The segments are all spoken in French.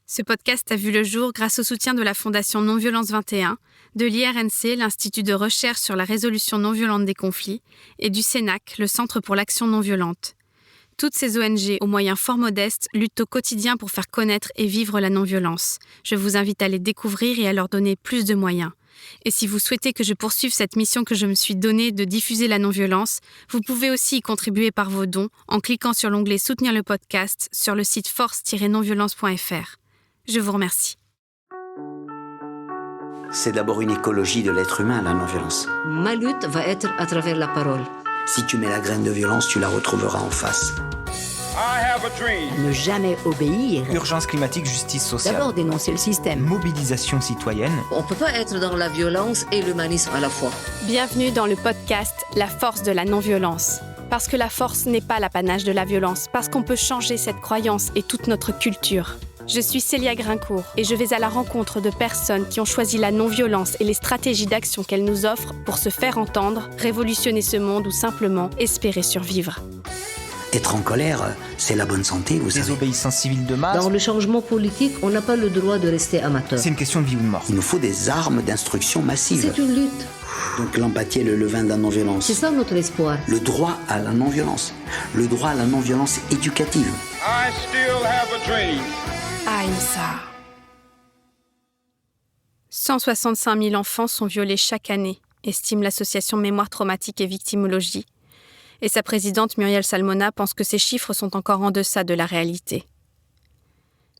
Ce podcast a vu le jour grâce au soutien de la Fondation Non-Violence 21, de l'IRNC, l'Institut de recherche sur la résolution non-violente des conflits, et du CENAC, le Centre pour l'action non-violente. Toutes ces ONG, aux moyens fort modestes, luttent au quotidien pour faire connaître et vivre la non-violence. Je vous invite à les découvrir et à leur donner plus de moyens. Et si vous souhaitez que je poursuive cette mission que je me suis donnée de diffuser la non-violence, vous pouvez aussi y contribuer par vos dons en cliquant sur l'onglet « Soutenir le podcast » sur le site force-nonviolence.fr. Je vous remercie. C'est d'abord une écologie de l'être humain, la non-violence. Ma lutte va être à travers la parole. Si tu mets la graine de violence, tu la retrouveras en face. Ne jamais obéir. Urgence climatique, justice sociale. D'abord dénoncer le système. Mobilisation citoyenne. On ne peut pas être dans la violence et l'humanisme à la fois. Bienvenue dans le podcast « La force de la non-violence ». Parce que la force n'est pas l'apanage de la violence, parce qu'on peut changer cette croyance et toute notre culture. Je suis Célia Grincourt et je vais à la rencontre de personnes qui ont choisi la non-violence et les stratégies d'action qu'elle nous offre pour se faire entendre, révolutionner ce monde ou simplement espérer survivre. Être en colère, c'est la bonne santé, vous savez. Désobéissance civile de masse. Dans le changement politique, on n'a pas le droit de rester amateur. C'est une question de vie ou de mort. Il nous faut des armes d'instruction massive. C'est une lutte. Donc l'empathie est le levain de la non-violence. C'est ça notre espoir. Le droit à la non-violence. Le droit à la non-violence éducative. I still have a dream. Ahimsa. 165 000 enfants sont violés chaque année, estime l'association Mémoire traumatique et victimologie. Et sa présidente Muriel Salmona pense que ces chiffres sont encore en deçà de la réalité.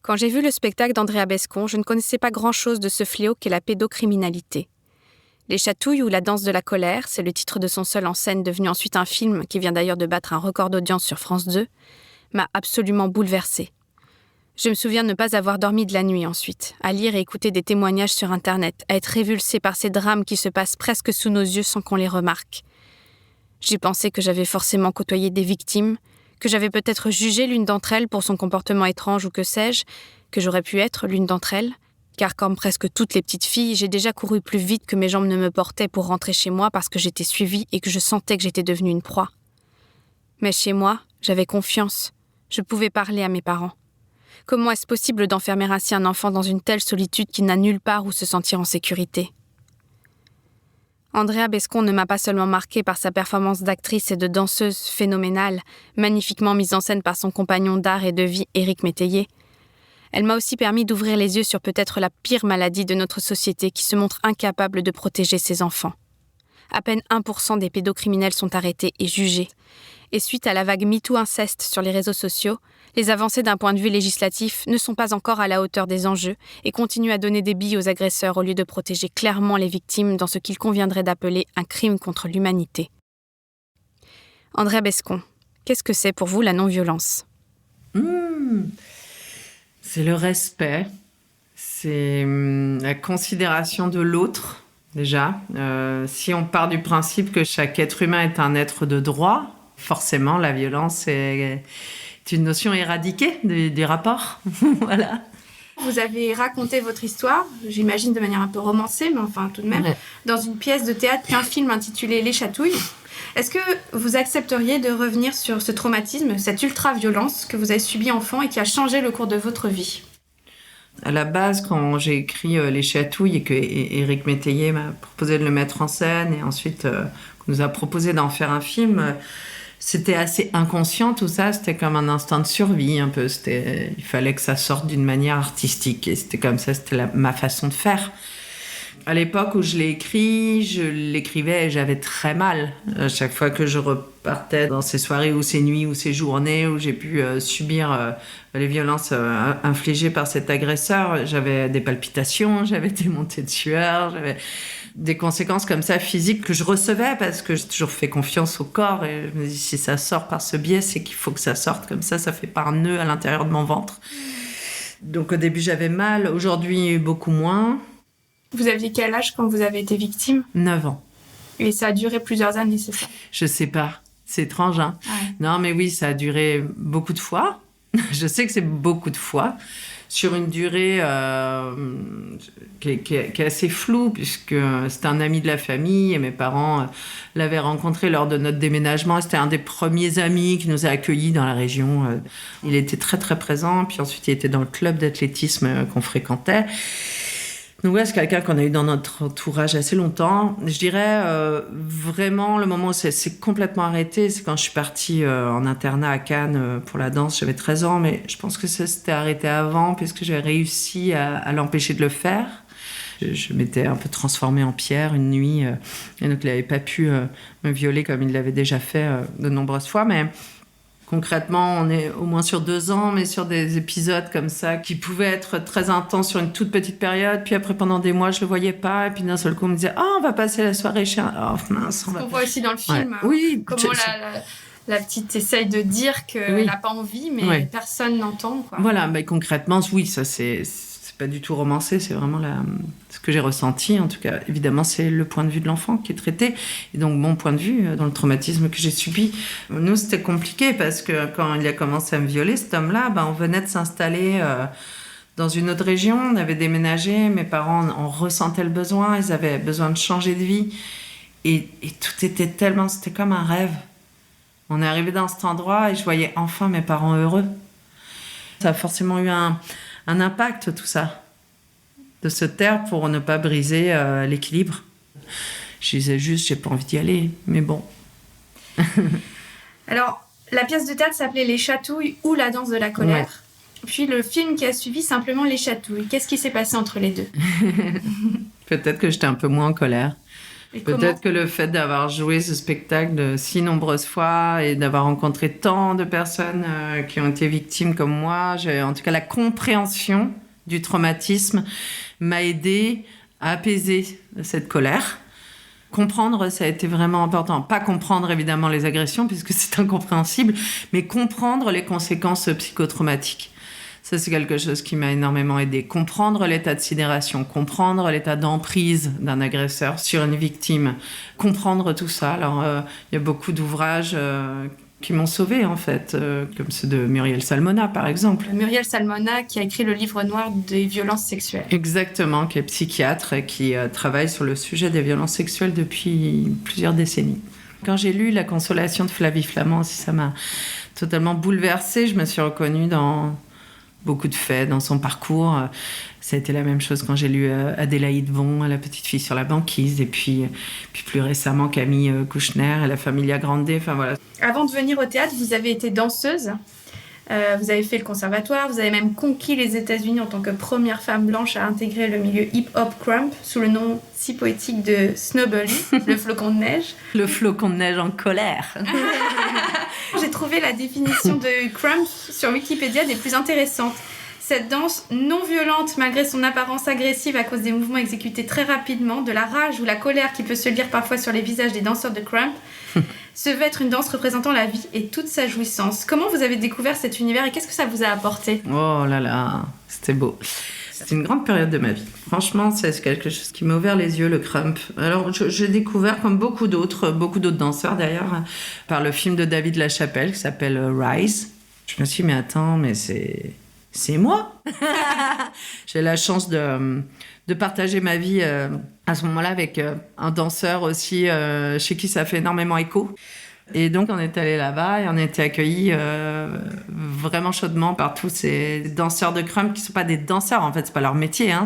Quand j'ai vu le spectacle d'Andrea Bescon, je ne connaissais pas grand-chose de ce fléau qu'est la pédocriminalité. Les chatouilles ou la danse de la colère, c'est le titre de son seul en scène devenu ensuite un film qui vient d'ailleurs de battre un record d'audience sur France 2, m'a absolument bouleversée. Je me souviens ne pas avoir dormi de la nuit ensuite, à lire et écouter des témoignages sur Internet, à être révulsée par ces drames qui se passent presque sous nos yeux sans qu'on les remarque. J'ai pensé que j'avais forcément côtoyé des victimes, que j'avais peut-être jugé l'une d'entre elles pour son comportement étrange ou que sais-je, que j'aurais pu être l'une d'entre elles, car comme presque toutes les petites filles, j'ai déjà couru plus vite que mes jambes ne me portaient pour rentrer chez moi parce que j'étais suivie et que je sentais que j'étais devenue une proie. Mais chez moi, j'avais confiance. Je pouvais parler à mes parents. Comment est-ce possible d'enfermer ainsi un enfant dans une telle solitude qui n'a nulle part où se sentir en sécurité ? Andrea Bescon ne m'a pas seulement marquée par sa performance d'actrice et de danseuse phénoménale, magnifiquement mise en scène par son compagnon d'art et de vie Éric Métayer. Elle m'a aussi permis d'ouvrir les yeux sur peut-être la pire maladie de notre société qui se montre incapable de protéger ses enfants. À peine 1% des pédocriminels sont arrêtés et jugés. Et suite à la vague MeToo inceste sur les réseaux sociaux, les avancées d'un point de vue législatif ne sont pas encore à la hauteur des enjeux et continuent à donner des billes aux agresseurs au lieu de protéger clairement les victimes dans ce qu'il conviendrait d'appeler un crime contre l'humanité. Andrea Bescon, qu'est-ce que c'est pour vous la non-violence ? C'est le respect, c'est la considération de l'autre, déjà. Si on part du principe que chaque être humain est un être de droit, forcément la violence est une notion éradiquée du rapport. Voilà. Vous avez raconté votre histoire, j'imagine de manière un peu romancée, mais enfin tout de même, dans une pièce de théâtre puis un film intitulé « Les chatouilles ». Est-ce que vous accepteriez de revenir sur ce traumatisme, cette ultra-violence que vous avez subie enfant et qui a changé le cours de votre vie ? À la base, quand j'ai écrit Les Chatouilles et que Éric Métayer m'a proposé de le mettre en scène et ensuite nous a proposé d'en faire un film, c'était assez inconscient tout ça, c'était comme un instinct de survie un peu. Il fallait que ça sorte d'une manière artistique et c'était comme ça, c'était ma façon de faire. À l'époque où je l'ai écrit, je l'écrivais et j'avais très mal. À chaque fois que je repartais dans ces soirées ou ces nuits ou ces journées où j'ai pu subir les violences infligées par cet agresseur, j'avais des palpitations, j'avais des montées de sueur, j'avais des conséquences comme ça physiques que je recevais parce que j'ai toujours fait confiance au corps et je me dis si ça sort par ce biais, c'est qu'il faut que ça sorte comme ça fait pas un nœud à l'intérieur de mon ventre. Donc au début j'avais mal, aujourd'hui beaucoup moins. Vous aviez quel âge quand vous avez été victime ? 9 ans. Et ça a duré plusieurs années, c'est ça ? Je sais pas. C'est étrange, hein ? Ouais. Non, mais oui, ça a duré beaucoup de fois. Je sais que c'est beaucoup de fois. sur une durée qui est assez floue, puisque c'était un ami de la famille et mes parents l'avaient rencontré lors de notre déménagement. C'était un des premiers amis qui nous a accueillis dans la région. Il était très très présent, puis ensuite il était dans le club d'athlétisme qu'on fréquentait. Donc ouais, c'est quelqu'un qu'on a eu dans notre entourage assez longtemps. Je dirais vraiment le moment où c'est complètement arrêté, c'est quand je suis partie en internat à Cannes pour la danse. J'avais 13 ans, mais je pense que ça s'était arrêté avant puisque j'avais réussi à l'empêcher de le faire. Je m'étais un peu transformée en pierre une nuit et donc il n'avait pas pu me violer comme il l'avait déjà fait de nombreuses fois, mais... Concrètement, on est au moins sur 2 ans, mais sur des épisodes comme ça qui pouvaient être très intenses sur une toute petite période. Puis après, pendant des mois, je le voyais pas. Et puis d'un seul coup, on me disait « Ah, on va passer la soirée chez un... » Oh mince, on voit aussi dans le film. Ouais. Oui. Comment la petite essaye de dire qu'elle n'a pas envie, mais personne n'entend, quoi. Voilà, mais concrètement, oui, ça c'est pas du tout romancé, c'est vraiment ce que j'ai ressenti. En tout cas, évidemment, c'est le point de vue de l'enfant qui est traité. Et donc, mon point de vue dans le traumatisme que j'ai subi. Nous, c'était compliqué parce que quand il a commencé à me violer, cet homme-là, on venait de s'installer dans une autre région. On avait déménagé. Mes parents en ressentaient le besoin. Ils avaient besoin de changer de vie. Et tout était tellement... C'était comme un rêve. On est arrivé dans cet endroit et je voyais enfin mes parents heureux. Ça a forcément eu un impact, tout ça, de se taire pour ne pas briser l'équilibre. Je disais juste, j'ai pas envie d'y aller, mais bon. Alors, la pièce de théâtre s'appelait Les Chatouilles ou La danse de la colère. Ouais. Puis le film qui a suivi, simplement Les Chatouilles. Qu'est-ce qui s'est passé entre les deux? Peut-être que j'étais un peu moins en colère. Peut-être que le fait d'avoir joué ce spectacle de si nombreuses fois et d'avoir rencontré tant de personnes qui ont été victimes comme moi, en tout cas la compréhension du traumatisme m'a aidée à apaiser cette colère. Comprendre, ça a été vraiment important. Pas comprendre évidemment les agressions puisque c'est incompréhensible, mais comprendre les conséquences psychotraumatiques. Ça, c'est quelque chose qui m'a énormément aidée. Comprendre l'état de sidération, comprendre l'état d'emprise d'un agresseur sur une victime, comprendre tout ça. Alors, il y a beaucoup d'ouvrages qui m'ont sauvée, en fait, comme ceux de Muriel Salmona, par exemple. Muriel Salmona, qui a écrit le livre noir des violences sexuelles. Exactement, qui est psychiatre et qui travaille sur le sujet des violences sexuelles depuis plusieurs décennies. Quand j'ai lu La Consolation de Flavie Flament, ça m'a totalement bouleversée. Je me suis reconnue dans beaucoup de faits dans son parcours. Ça a été la même chose quand j'ai lu Adélaïde Von, La petite fille sur la banquise, et puis plus récemment Camille Kouchner et La Familia Grande. Enfin, voilà. Avant de venir au théâtre, vous avez été danseuse. Vous avez fait le conservatoire. Vous avez même conquis les États-Unis en tant que première femme blanche à intégrer le milieu hip-hop crump sous le nom si poétique de Snowbully, le flocon de neige. Le flocon de neige en colère. J'ai trouvé la définition de crump sur Wikipédia des plus intéressantes. Cette danse non violente malgré son apparence agressive à cause des mouvements exécutés très rapidement, de la rage ou la colère qui peut se lire parfois sur les visages des danseurs de crump, se veut être une danse représentant la vie et toute sa jouissance. Comment vous avez découvert cet univers et qu'est-ce que ça vous a apporté? Oh là là, c'était beau. C'était une grande période de ma vie. Franchement, c'est quelque chose qui m'a ouvert les yeux, le crump. Alors, j'ai découvert, comme beaucoup d'autres danseurs d'ailleurs, par le film de David Lachapelle qui s'appelle Rise. Je me suis dit, mais attends, mais c'est moi. J'ai la chance de partager ma vie à ce moment-là avec un danseur aussi chez qui ça fait énormément écho. Et donc, on est allé là-bas et on a été accueillis vraiment chaudement par tous ces danseurs de crump qui ne sont pas des danseurs, en fait, c'est pas leur métier. Hein,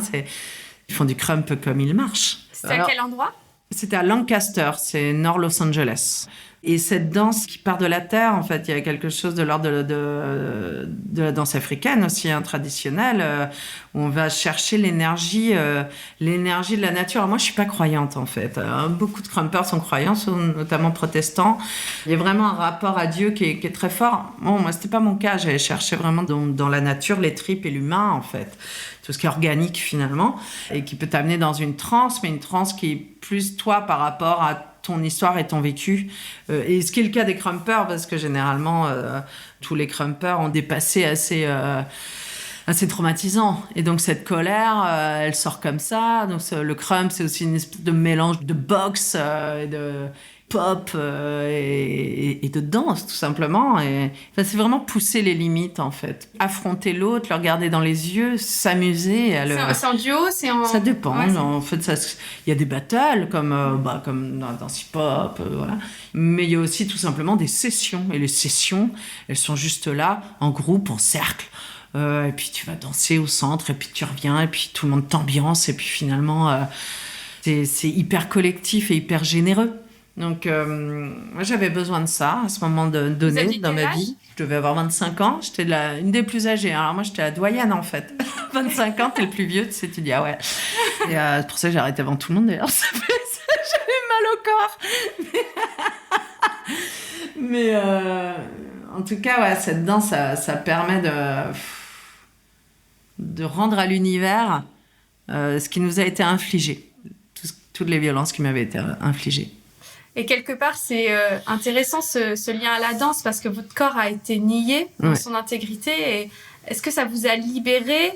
ils font du crump comme ils marchent. C'était à quel endroit? C'était à Lancaster, c'est nord Los Angeles. Et cette danse qui part de la terre, en fait, il y a quelque chose de l'ordre de la danse africaine aussi, hein, traditionnelle, où on va chercher l'énergie de la nature. Alors moi, je suis pas croyante, en fait. Beaucoup de crumpers sont croyants, notamment protestants. Il y a vraiment un rapport à Dieu qui est très fort. Bon, moi, c'était pas mon cas. J'allais chercher vraiment dans la nature les tripes et l'humain, en fait. Tout ce qui est organique, finalement, et qui peut t'amener dans une transe, mais une transe qui est plus toi par rapport à ton histoire et ton vécu. Et ce qui est le cas des crumpers, parce que généralement, tous les crumpers ont des passés assez traumatisants. Et donc, cette colère, elle sort comme ça. Donc, le crump, c'est aussi une espèce de mélange de boxe pop et de danse, tout simplement. Et, enfin, c'est vraiment pousser les limites, en fait. Affronter l'autre, le regarder dans les yeux, s'amuser. C'est en duo, c'est en... Ça dépend. Ouais, en fait, il y a des battles, comme dans hip-hop, voilà. Mais il y a aussi tout simplement des sessions. Et les sessions, elles sont juste là, en groupe, en cercle. Et puis tu vas danser au centre, et puis tu reviens, et puis tout le monde t'ambiance, et puis finalement, c'est hyper collectif et hyper généreux. Donc, moi, j'avais besoin de ça à ce moment donné dans ma vie. Je devais avoir 25 ans. J'étais une des plus âgées. Alors, moi, j'étais la doyenne, en fait. 25 ans, t'es le plus vieux, tu sais, tu dis, ah ouais. Et c'est pour ça que j'ai arrêté avant tout le monde, d'ailleurs. J'avais mal au corps. Mais en tout cas, ouais, cette danse, ça permet de rendre à l'univers ce qui nous a été infligé. Toutes les violences qui m'avaient été infligées. Et quelque part, c'est intéressant ce lien à la danse parce que votre corps a été nié dans son intégrité. Et est-ce que ça vous a libéré,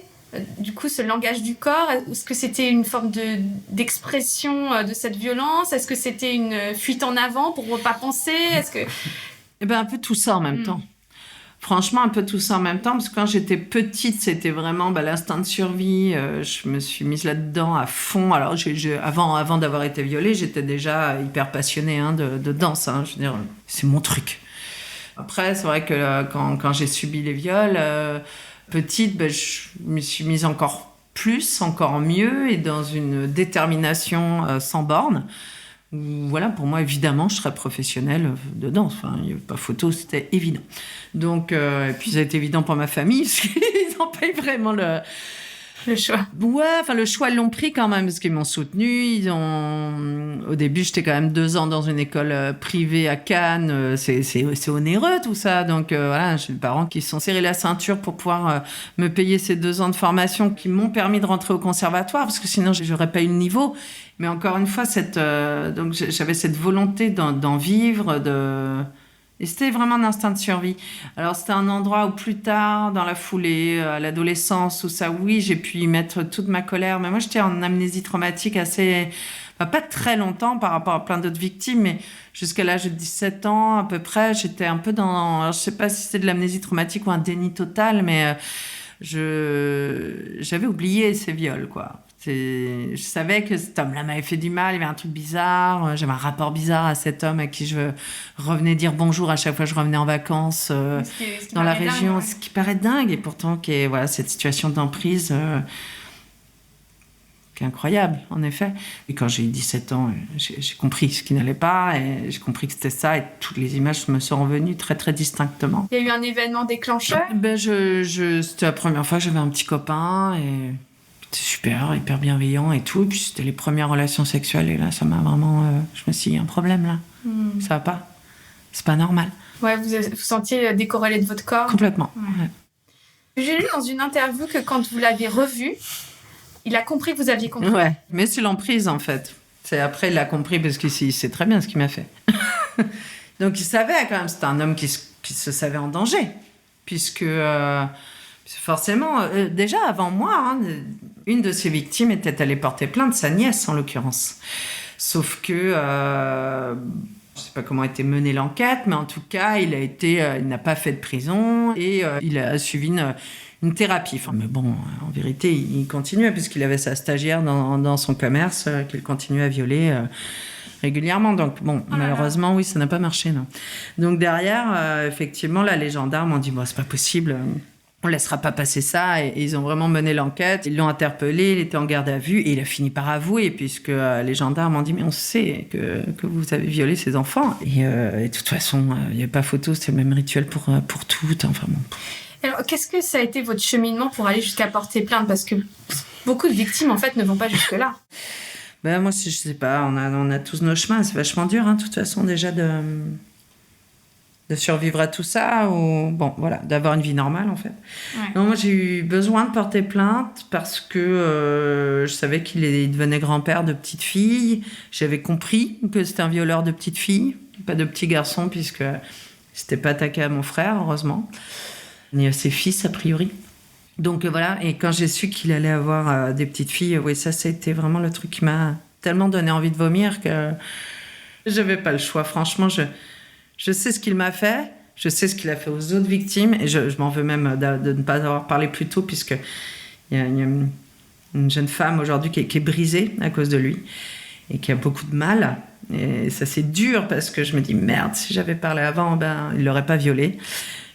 du coup, ce langage du corps? Est-ce que c'était une forme d'expression de cette violence? Est-ce que c'était une fuite en avant pour ne pas penser? Eh ben, un peu tout ça en même temps. Franchement, un peu tout ça en même temps, parce que quand j'étais petite, c'était vraiment l'instinct de survie. Je me suis mise là-dedans à fond. Alors, avant d'avoir été violée, j'étais déjà hyper passionnée de danse. Je veux dire, c'est mon truc. Après, c'est vrai que quand j'ai subi les viols, petite, je me suis mise encore mieux, et dans une détermination sans borne. Voilà, pour moi, évidemment, je serais professionnelle de danse. Enfin, il n'y avait pas photo, c'était évident. Donc, et puis ça a été évident pour ma famille, parce qu'ils n'ont pas eu vraiment le choix. Ouais, enfin, le choix, ils l'ont pris quand même, parce qu'ils m'ont soutenue. Au début, j'étais quand même 2 ans dans une école privée à Cannes. C'est onéreux, tout ça. Donc, voilà, j'ai des parents qui se sont serrés la ceinture pour pouvoir me payer ces 2 ans de formation qui m'ont permis de rentrer au conservatoire, parce que sinon, j'aurais pas eu le niveau. Mais encore une fois, donc j'avais cette volonté d'en vivre, et c'était vraiment un instinct de survie. Alors, c'était un endroit où plus tard, dans la foulée, à l'adolescence, où ça, oui, j'ai pu y mettre toute ma colère. Mais moi, j'étais en amnésie traumatique pas très longtemps par rapport à plein d'autres victimes, mais jusqu'à l'âge de 17 ans, à peu près, j'étais un peu alors, je sais pas si c'est de l'amnésie traumatique ou un déni total, mais j'avais oublié ces viols, quoi. Je savais que cet homme-là m'avait fait du mal, il y avait un truc bizarre, j'avais un rapport bizarre à cet homme à qui je revenais dire bonjour à chaque fois que je revenais en vacances ce qui dans la région, dingue, ouais. Ce qui paraît dingue, et pourtant cette situation d'emprise qui est incroyable, en effet. Et quand j'ai eu 17 ans, j'ai compris ce qui n'allait pas, et j'ai compris que c'était ça, et toutes les images me sont revenues très, très distinctement. Il y a eu un événement déclencheur? C'était la première fois que j'avais un petit copain, et... C'était super, hyper bienveillant et tout. Et puis c'était les premières relations sexuelles. Et là, ça m'a vraiment... je me suis dit, il y a un problème là. Ça va pas. C'est pas normal. Ouais, vous sentiez décorrélé de votre corps? Complètement. Ouais. J'ai lu dans une interview que quand vous l'avez revu, il a compris que vous aviez compris. Ouais, mais c'est l'emprise en fait. Après, il a compris parce qu'il sait très bien ce qu'il m'a fait. Donc il savait quand même. C'était un homme qui se savait en danger. Puisque... forcément, déjà avant moi, une de ses victimes était allée porter plainte, sa nièce en l'occurrence. Sauf que, je ne sais pas comment a été menée l'enquête, mais en tout cas, il n'a pas fait de prison, et il a suivi une thérapie. Enfin, mais bon, en vérité, il continuait puisqu'il avait sa stagiaire dans son commerce qu'il continuait à violer régulièrement. Donc bon, malheureusement, oui, ça n'a pas marché, non. Donc derrière, effectivement, là, les gendarmes ont dit « c'est pas possible ». On ne laissera pas passer ça, et ils ont vraiment mené l'enquête. Ils l'ont interpellé, il était en garde à vue, et il a fini par avouer, puisque les gendarmes ont dit « mais on sait que vous avez violé ces enfants ». Et de toute façon, il n'y avait pas photo, c'était le même rituel pour toutes. Enfin bon. Alors, qu'est-ce que ça a été votre cheminement pour aller jusqu'à porter plainte? Parce que beaucoup de victimes, en fait, ne vont pas jusque-là. Moi, je sais pas, on a tous nos chemins, c'est vachement dur, de toute façon, déjà de survivre à tout ça, ou d'avoir une vie normale en fait. Ouais. Donc, moi j'ai eu besoin de porter plainte parce que je savais qu'il devenait grand-père de petites filles. J'avais compris que c'était un violeur de petites filles, pas de petits garçons, puisque c'était pas attaqué à mon frère, heureusement, ni à ses fils a priori. Donc voilà, et quand j'ai su qu'il allait avoir des petites filles, ça a été vraiment le truc qui m'a tellement donné envie de vomir que J'avais pas le choix. Franchement, je sais ce qu'il m'a fait. Je sais ce qu'il a fait aux autres victimes. Et je m'en veux même de ne pas avoir parlé plus tôt, puisque il y a une jeune femme aujourd'hui qui est brisée à cause de lui et qui a beaucoup de mal. Et ça, c'est dur parce que je me dis, merde, si j'avais parlé avant, il ne l'aurait pas violée.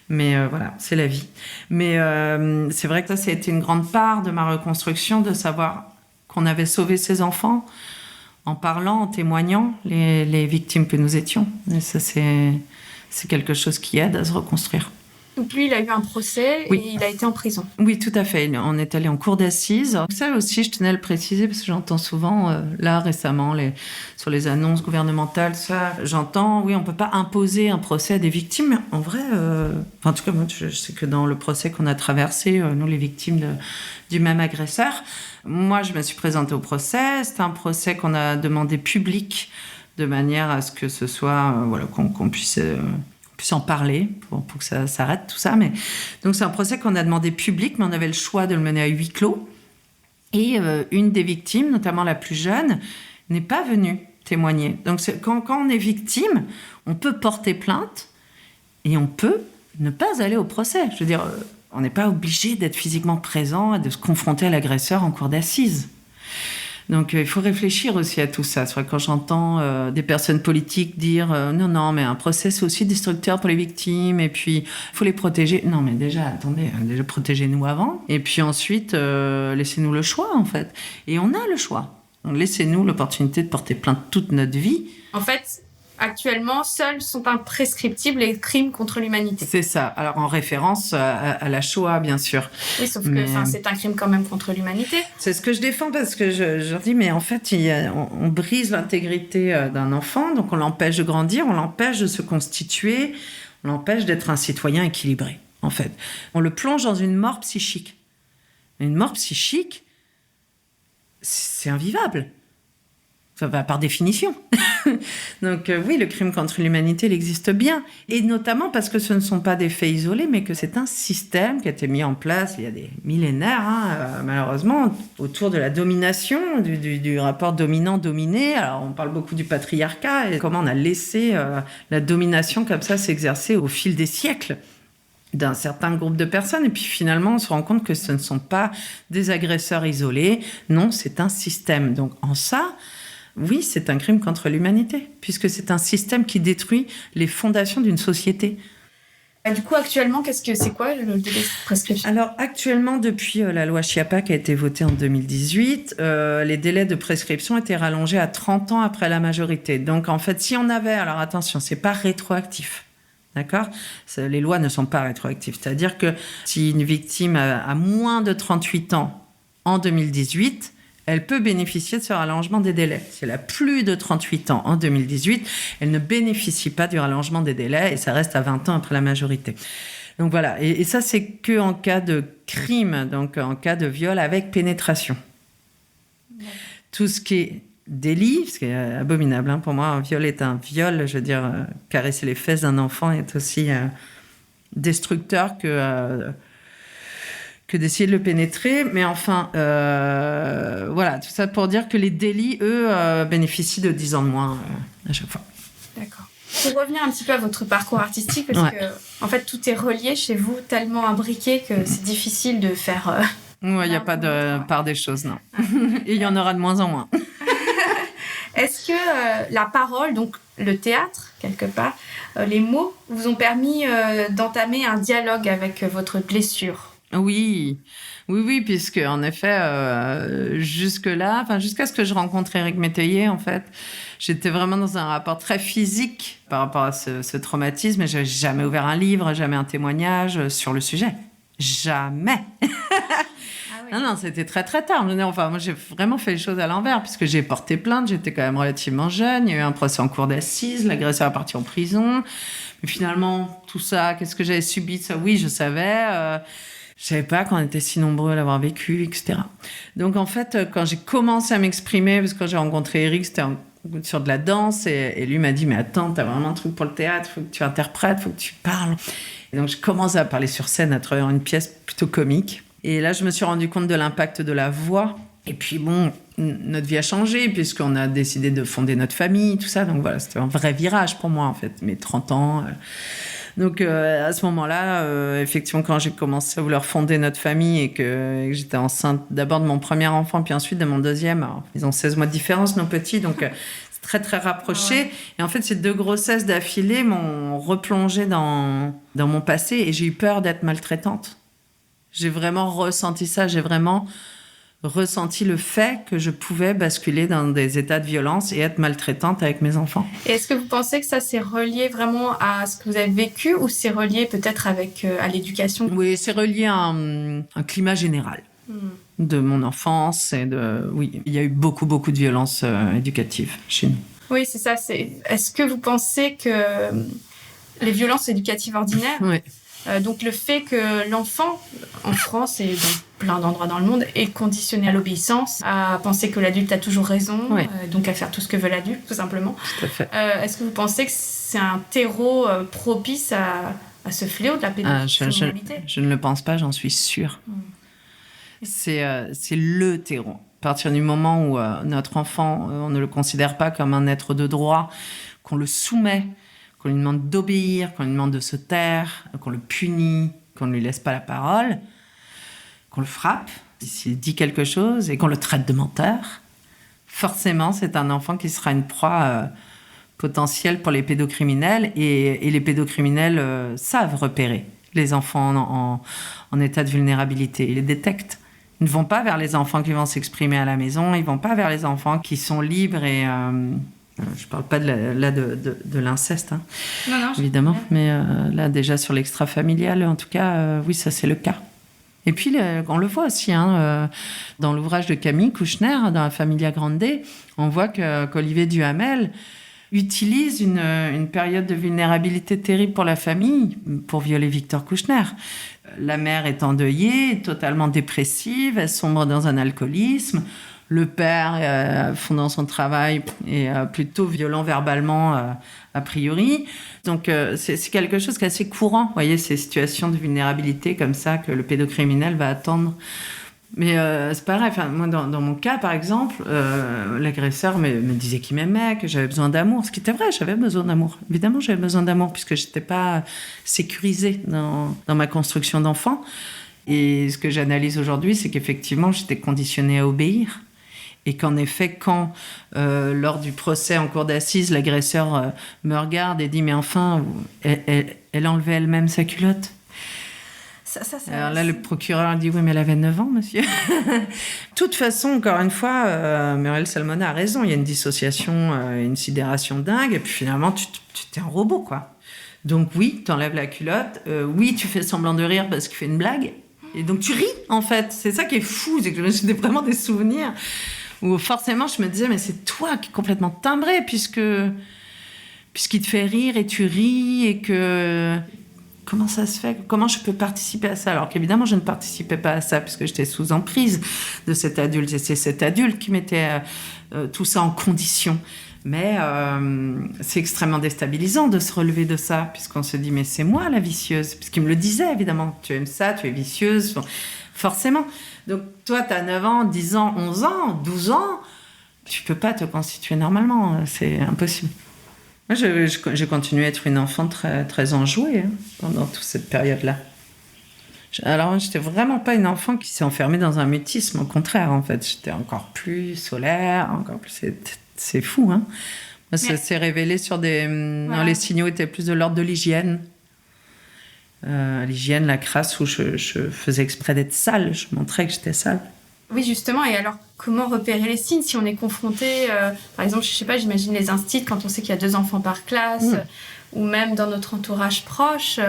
Mais voilà, c'est la vie. Mais c'est vrai que ça a été une grande part de ma reconstruction, de savoir qu'on avait sauvé ses enfants en parlant, en témoignant les victimes que nous étions. Et ça, c'est quelque chose qui aide à se reconstruire. Donc lui, il a eu un procès et il a été en prison. Oui, tout à fait. On est allé en cour d'assises. Ça aussi, je tenais à le préciser parce que j'entends souvent, là récemment, sur les annonces gouvernementales, ça, j'entends, oui, on ne peut pas imposer un procès à des victimes. Mais en vrai, en tout cas, moi, je sais que dans le procès qu'on a traversé, nous, les victimes du même agresseur, moi, je me suis présentée au procès. C'était un procès qu'on a demandé public de manière à ce que ce soit, qu'on puisse en parler pour que ça s'arrête tout ça. Mais donc c'est un procès qu'on a demandé public, mais on avait le choix de le mener à huis clos. Et une des victimes, notamment la plus jeune, n'est pas venue témoigner. Donc quand on est victime, on peut porter plainte et on peut ne pas aller au procès. Je veux dire, on n'est pas obligé d'être physiquement présent et de se confronter à l'agresseur en cour d'assises. Donc, il faut réfléchir aussi à tout ça. C'est vrai que quand j'entends des personnes politiques dire non, mais un procès, c'est aussi destructeur pour les victimes, et puis, il faut les protéger. Non, mais déjà, attendez, déjà, protégez-nous avant. Et puis ensuite, laissez-nous le choix, en fait. Et on a le choix. Donc, laissez-nous l'opportunité de porter plainte toute notre vie. En fait, actuellement, seuls sont imprescriptibles les crimes contre l'humanité. C'est ça. Alors, en référence à la Shoah, bien sûr. Oui, sauf que c'est un crime quand même contre l'humanité. C'est ce que je défends parce que je dis, mais en fait, on brise l'intégrité d'un enfant, donc on l'empêche de grandir, on l'empêche de se constituer, on l'empêche d'être un citoyen équilibré, en fait. On le plonge dans une mort psychique. Une mort psychique, c'est invivable. Enfin, par définition. Donc oui, le crime contre l'humanité, il existe bien. Et notamment parce que ce ne sont pas des faits isolés, mais que c'est un système qui a été mis en place il y a des millénaires, malheureusement, autour de la domination, du rapport dominant-dominé. Alors on parle beaucoup du patriarcat et comment on a laissé la domination comme ça s'exercer au fil des siècles d'un certain groupe de personnes. Et puis finalement, on se rend compte que ce ne sont pas des agresseurs isolés. Non, c'est un système. Donc en ça... oui, c'est un crime contre l'humanité, puisque c'est un système qui détruit les fondations d'une société. Du coup, actuellement, c'est quoi le délai de prescription ? Alors, actuellement, depuis la loi Schiappa qui a été votée en 2018, les délais de prescription étaient rallongés à 30 ans après la majorité. Donc, en fait, si on avait... alors, attention, c'est pas rétroactif. D'accord ? Les lois ne sont pas rétroactives. C'est-à-dire que si une victime a moins de 38 ans en 2018... elle peut bénéficier de ce rallongement des délais. Si elle a plus de 38 ans en 2018, elle ne bénéficie pas du rallongement des délais et ça reste à 20 ans après la majorité. Donc voilà, et ça, c'est qu'en cas de crime, donc en cas de viol avec pénétration. Tout ce qui est délit, ce qui est abominable, pour moi, un viol est un viol, je veux dire, caresser les fesses d'un enfant est aussi destructeur que d'essayer de le pénétrer. Mais enfin, voilà, tout ça pour dire que les délits, eux, bénéficient de 10 ans de moins à chaque fois. D'accord. Pour revenir un petit peu à votre parcours artistique, parce que, en fait, tout est relié chez vous, tellement imbriqué que c'est difficile de faire... il n'y a pas de part des choses, non. Et il y en aura de moins en moins. Est-ce que la parole, donc le théâtre, quelque part, les mots, vous ont permis d'entamer un dialogue avec votre blessure ? Oui, puisque en effet, jusque-là, jusqu'à ce que je rencontre Éric Métayer, en fait, j'étais vraiment dans un rapport très physique par rapport à ce traumatisme. Et j'avais jamais ouvert un livre, jamais un témoignage sur le sujet. Jamais. Non, c'était très très tard. Enfin, moi, j'ai vraiment fait les choses à l'envers, puisque j'ai porté plainte, j'étais quand même relativement jeune, il y a eu un procès en cour d'assises, l'agresseur est parti en prison. Mais finalement, tout ça, qu'est-ce que j'avais subi de ça ? Oui, je savais... je savais pas qu'on était si nombreux à l'avoir vécu, etc. Donc, en fait, quand j'ai commencé à m'exprimer, parce que quand j'ai rencontré Éric, c'était sur de la danse, et lui m'a dit « Mais attends, t'as vraiment un truc pour le théâtre, faut que tu interprètes, faut que tu parles. » Et donc, je commençais à parler sur scène à travers une pièce plutôt comique. Et là, je me suis rendu compte de l'impact de la voix Et puis bon, notre vie a changé puisqu'on a décidé de fonder notre famille, tout ça. Donc voilà, c'était un vrai virage pour moi en fait, mes 30 ans. Donc à ce moment-là, effectivement, quand j'ai commencé à vouloir fonder notre famille et que j'étais enceinte d'abord de mon premier enfant, puis ensuite de mon deuxième, alors, ils ont 16 mois de différence, nos petits, donc c'est très très rapproché. Ouais. Et en fait, ces 2 grossesses d'affilée m'ont replongée dans mon passé et j'ai eu peur d'être maltraitante. J'ai vraiment ressenti ça, j'ai vraiment ressenti le fait que je pouvais basculer dans des états de violence et être maltraitante avec mes enfants. Et est-ce que vous pensez que ça c'est relié vraiment à ce que vous avez vécu ou c'est relié peut-être à l'éducation ? Oui, c'est relié à un climat général de mon enfance oui, il y a eu beaucoup de violences éducatives chez nous. Oui, c'est ça. Est-ce que vous pensez que les violences éducatives ordinaires, oui. Donc le fait que l'enfant, en France et dans plein d'endroits dans le monde, est conditionné à l'obéissance, à penser que l'adulte a toujours raison, oui. Donc à faire tout ce que veut l'adulte, tout simplement. Tout à fait. Est-ce que vous pensez que c'est un terreau propice à ce fléau de la pédocriminalité ? Je ne le pense pas, j'en suis sûre. C'est le terreau. À partir du moment où notre enfant, on ne le considère pas comme un être de droit, qu'on le soumet, qu'on lui demande d'obéir, qu'on lui demande de se taire, qu'on le punit, qu'on ne lui laisse pas la parole, qu'on le frappe s'il dit quelque chose et qu'on le traite de menteur, forcément, c'est un enfant qui sera une proie potentielle pour les pédocriminels et les pédocriminels savent repérer les enfants en état de vulnérabilité. Ils les détectent. Ils ne vont pas vers les enfants qui vont s'exprimer à la maison, ils ne vont pas vers les enfants qui sont libres et... je ne parle pas de l'inceste, hein, non, évidemment, mais là, déjà sur l'extra-familial, en tout cas, oui, ça, c'est le cas. Et puis, on le voit aussi, dans l'ouvrage de Camille Kouchner, dans la Familia Grande, on voit qu'Olivier Duhamel utilise une période de vulnérabilité terrible pour la famille pour violer Victor Kouchner. La mère est endeuillée, totalement dépressive, elle sombre dans un alcoolisme. Le père, fond dans son travail, est plutôt violent verbalement, a priori. Donc, c'est quelque chose qui est assez courant. Vous voyez, ces situations de vulnérabilité comme ça que le pédocriminel va attendre. Mais c'est pareil. Enfin, moi, dans mon cas, par exemple, l'agresseur me disait qu'il m'aimait, que j'avais besoin d'amour. Ce qui était vrai, j'avais besoin d'amour. Évidemment, j'avais besoin d'amour puisque je n'étais pas sécurisée dans ma construction d'enfant. Et ce que j'analyse aujourd'hui, c'est qu'effectivement, j'étais conditionnée à obéir. Et qu'en effet, quand, lors du procès en cour d'assises, l'agresseur me regarde et dit « Mais enfin, elle enlevait elle-même sa culotte ». Alors là, le procureur dit « Oui, mais elle avait 9 ans, monsieur ». De toute façon, encore une fois, Muriel Salmona a raison. Il y a une dissociation, une sidération dingue. Et puis finalement, tu t'es un robot, quoi. Donc oui, tu enlèves la culotte. Oui, tu fais semblant de rire parce qu'il fait une blague. Et donc tu ris, en fait. C'est ça qui est fou. C'est que j'ai vraiment des souvenirs où forcément je me disais mais c'est toi qui es complètement timbré puisqu'il te fait rire et tu ris et que comment ça se fait, comment je peux participer à ça alors qu'évidemment je ne participais pas à ça puisque j'étais sous emprise de cet adulte et c'est cet adulte qui mettait tout ça en condition mais c'est extrêmement déstabilisant de se relever de ça puisqu'on se dit mais c'est moi la vicieuse puisqu'il me le disait évidemment tu aimes ça, tu es vicieuse forcément. Donc, toi, tu as 9 ans, 10 ans, 11 ans, 12 ans, tu peux pas te constituer normalement, c'est impossible. Moi, j'ai continué à être une enfant très, très enjouée pendant toute cette période-là. Alors, j'étais vraiment pas une enfant qui s'est enfermée dans un mutisme, au contraire, en fait. J'étais encore plus solaire, encore plus... C'est fou, hein. Moi, ça s'est révélé sur des... Voilà. Non, les signaux étaient plus de l'ordre de l'hygiène. L'hygiène, la crasse où je faisais exprès d'être sale, je montrais que j'étais sale. Oui, justement, et alors comment repérer les signes si on est confronté, par exemple, je sais pas, j'imagine les instits quand on sait qu'il y a 2 enfants par classe, ou même dans notre entourage proche.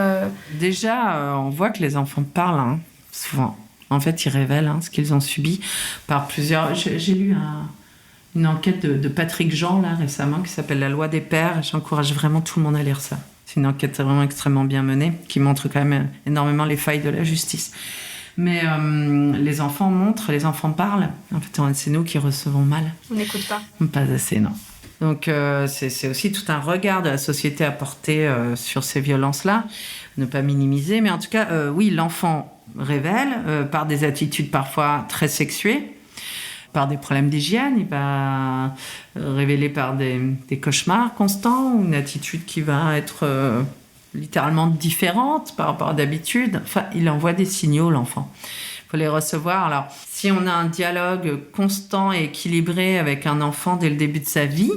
Déjà, on voit que les enfants parlent, souvent. En fait, ils révèlent ce qu'ils ont subi par plusieurs... J'ai lu une enquête de Patrick Jean, là, récemment, qui s'appelle « La loi des pères ». J'encourage vraiment tout le monde à lire ça. C'est une enquête vraiment extrêmement bien menée, qui montre quand même énormément les failles de la justice. Mais les enfants montrent, les enfants parlent. En fait, c'est nous qui recevons mal. On n'écoute pas. Pas assez, non. Donc, c'est aussi tout un regard de la société à porter sur ces violences-là. Ne pas minimiser. Mais en tout cas, oui, l'enfant révèle par des attitudes parfois très sexuées. par des problèmes d'hygiène, il va révéler par des cauchemars constants, ou une attitude qui va être littéralement différente par rapport à d'habitude. Enfin, il envoie des signaux, l'enfant. Il faut les recevoir. Alors, si on a un dialogue constant et équilibré avec un enfant dès le début de sa vie,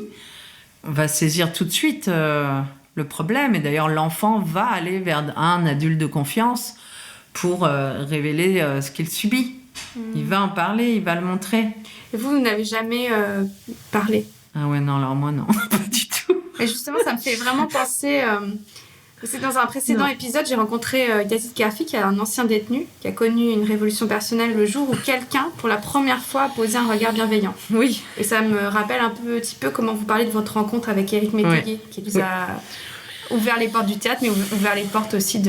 on va saisir tout de suite le problème. Et d'ailleurs, l'enfant va aller vers un adulte de confiance pour révéler ce qu'il subit. Il va en parler, il va le montrer. Et vous n'avez jamais parlé? Ah ouais, non, alors moi, non, pas du tout. Et justement, ça me fait vraiment penser... c'est dans un précédent épisode, j'ai rencontré Yazid Karfi, qui est un ancien détenu, qui a connu une révolution personnelle le jour où quelqu'un, pour la première fois, a posé un regard bienveillant. Oui. Et ça me rappelle un petit peu comment vous parlez de votre rencontre avec Éric Métayer, qui vous a ouvert les portes du théâtre, mais ouvert les portes aussi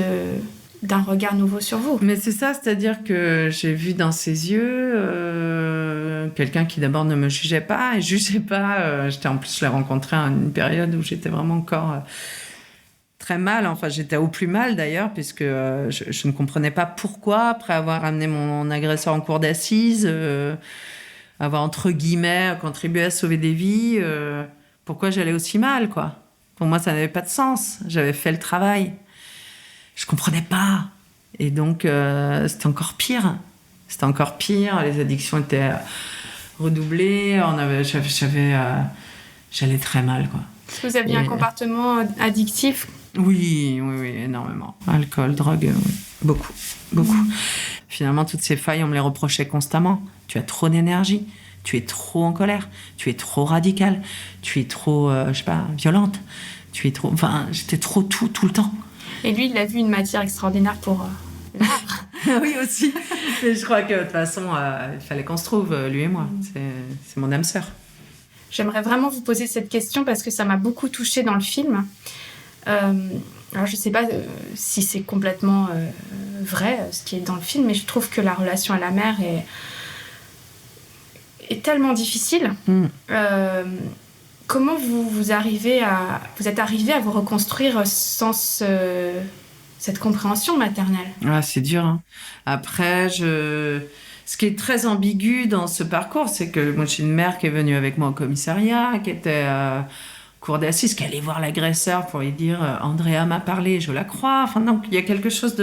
d'un regard nouveau sur vous. Mais c'est ça, c'est-à-dire que j'ai vu dans ses yeux quelqu'un qui d'abord ne me jugeait pas, et jugeait pas. Je l'ai rencontré à une période où j'étais vraiment encore très mal, enfin j'étais au plus mal d'ailleurs, puisque je ne comprenais pas pourquoi, après avoir amené mon agresseur en cour d'assises, avoir entre guillemets contribué à sauver des vies, pourquoi j'allais aussi mal, quoi. Pour moi, ça n'avait pas de sens. J'avais fait le travail. Je comprenais pas. Et donc, c'était encore pire. C'était encore pire. Les addictions étaient redoublées. J'allais très mal, quoi. Est-ce que vous aviez un comportement addictif? Oui, énormément. Alcool, drogue, oui. Beaucoup. Finalement, toutes ces failles, on me les reprochait constamment. Tu as trop d'énergie. Tu es trop en colère, tu es trop radicale, tu es trop, violente, tu es trop... Enfin, j'étais trop tout le temps. Et lui, il a vu une matière extraordinaire pour l'art. Oui, aussi. Mais je crois que, de toute façon, il fallait qu'on se trouve, lui et moi. C'est mon âme sœur. J'aimerais vraiment vous poser cette question parce que ça m'a beaucoup touchée dans le film. Alors, je ne sais pas si c'est complètement vrai, ce qui est dans le film, mais je trouve que la relation à la mère est tellement difficile. Comment vous êtes arrivé à vous reconstruire sans cette compréhension maternelle? Ah, c'est dur, hein. Après, ce qui est très ambigu dans ce parcours, c'est que moi, j'ai une mère qui est venue avec moi au commissariat, qui était cour d'assises, qui allait voir l'agresseur pour lui dire « Andrea m'a parlé, je la crois ». Enfin, donc, il y a quelque chose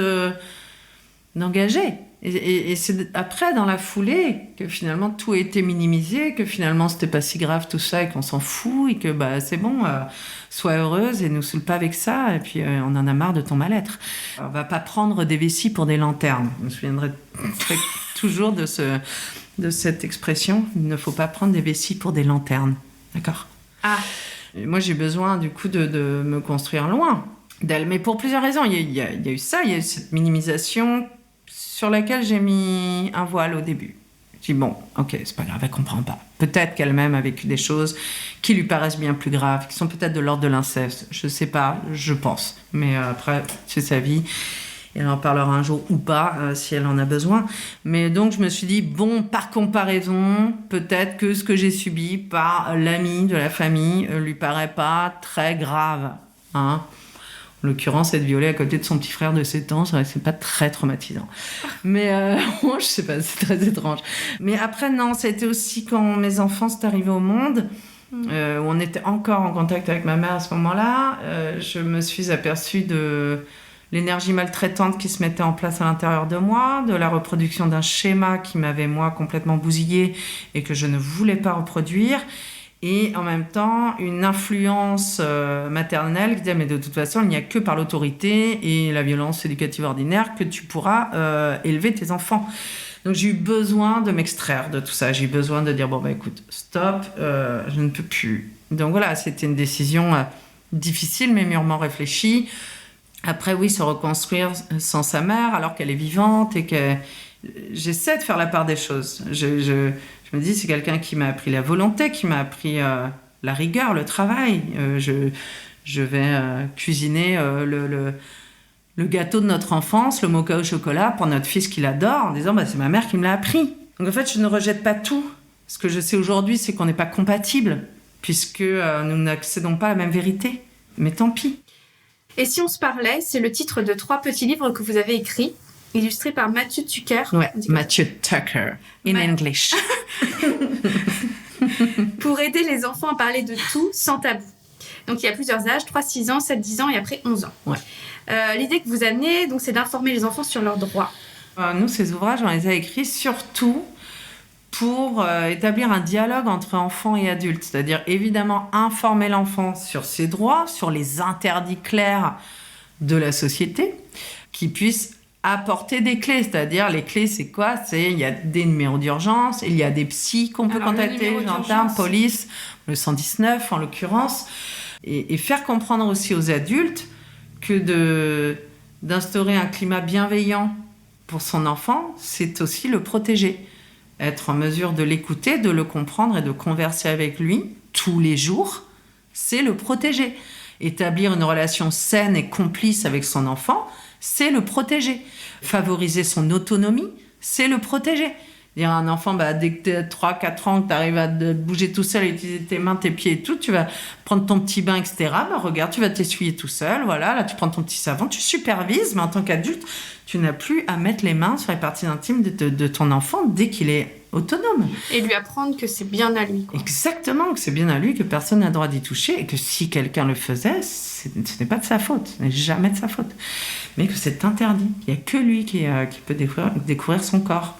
d'engagé. Et c'est après, dans la foulée, que finalement tout a été minimisé, que finalement c'était pas si grave tout ça et qu'on s'en fout et que c'est bon, sois heureuse et nous saoule pas avec ça et puis on en a marre de ton mal-être. On va pas prendre des vessies pour des lanternes. Je me souviendrai toujours de cette expression, il ne faut pas prendre des vessies pour des lanternes. D'accord ? Ah. Et moi j'ai besoin du coup de me construire loin d'elle, mais pour plusieurs raisons. Il y a eu ça, il y a eu cette minimisation sur laquelle j'ai mis un voile au début. Je dis bon, ok, c'est pas grave, elle comprend pas. Peut-être qu'elle-même a vécu des choses qui lui paraissent bien plus graves, qui sont peut-être de l'ordre de l'inceste. Je sais pas, je pense. Mais après, c'est sa vie. Et elle en parlera un jour ou pas, si elle en a besoin. Mais donc, je me suis dit, bon, par comparaison, peut-être que ce que j'ai subi par l'ami de la famille lui paraît pas très grave. Hein. En l'occurrence, être violée à côté de son petit frère de 7 ans, c'est pas très traumatisant. Mais moi, je sais pas, c'est très étrange. Mais après, non, ça a été aussi quand mes enfants sont arrivés au monde, où on était encore en contact avec ma mère à ce moment-là. Je me suis aperçue de l'énergie maltraitante qui se mettait en place à l'intérieur de moi, de la reproduction d'un schéma qui m'avait, moi, complètement bousillée et que je ne voulais pas reproduire. Et en même temps, une influence maternelle qui disait « mais de toute façon, il n'y a que par l'autorité et la violence éducative ordinaire que tu pourras élever tes enfants ». Donc j'ai eu besoin de m'extraire de tout ça. J'ai eu besoin de dire « bon, écoute, stop, je ne peux plus ». Donc voilà, c'était une décision difficile mais mûrement réfléchie. Après, oui, se reconstruire sans sa mère alors qu'elle est vivante et que j'essaie de faire la part des choses. Je me dis, c'est quelqu'un qui m'a appris la volonté, qui m'a appris la rigueur, le travail. Je vais cuisiner le gâteau de notre enfance, le mocha au chocolat, pour notre fils qui l'adore, en disant c'est ma mère qui me l'a appris. Donc en fait, je ne rejette pas tout. Ce que je sais aujourd'hui, c'est qu'on n'est pas compatibles, puisque nous n'accédons pas à la même vérité. Mais tant pis. Et si on se parlait, c'est le titre de 3 petits livres que vous avez écrits, illustrés par Matthew Tucker. Ouais, Matthew Tucker, in English. pour aider les enfants à parler de tout sans tabou. Donc il y a plusieurs âges, 3, 6 ans, 7, 10 ans et après 11 ans. Ouais. L'idée que vous amenez, donc, c'est d'informer les enfants sur leurs droits. Nous, ces ouvrages, on les a écrits surtout pour établir un dialogue entre enfants et adultes. C'est-à-dire, évidemment, informer l'enfant sur ses droits, sur les interdits clairs de la société, qui puisse apporter des clés. C'est-à-dire, les clés, c'est quoi ? Il y a des numéros d'urgence, il y a des psys qu'on peut contacter, gendarmes, police, le 119 en l'occurrence, et faire comprendre aussi aux adultes que d'instaurer un climat bienveillant pour son enfant, c'est aussi le protéger. Être en mesure de l'écouter, de le comprendre et de converser avec lui tous les jours, c'est le protéger. Établir une relation saine et complice avec son enfant, c'est le protéger. Favoriser son autonomie, c'est le protéger. Dire à un enfant, dès que tu as 3-4 ans, que tu arrives à bouger tout seul, utiliser tes mains, tes pieds et tout, tu vas prendre ton petit bain, etc. Regarde, tu vas t'essuyer tout seul, voilà, là tu prends ton petit savon, tu supervises, mais en tant qu'adulte, tu n'as plus à mettre les mains sur les parties intimes de ton enfant dès qu'il est autonome. Et lui apprendre que c'est bien à lui. Exactement, que c'est bien à lui, que personne n'a le droit d'y toucher, et que si quelqu'un le faisait, ce n'est pas de sa faute, ce n'est jamais de sa faute. Mais que c'est interdit, il n'y a que lui qui peut découvrir son corps.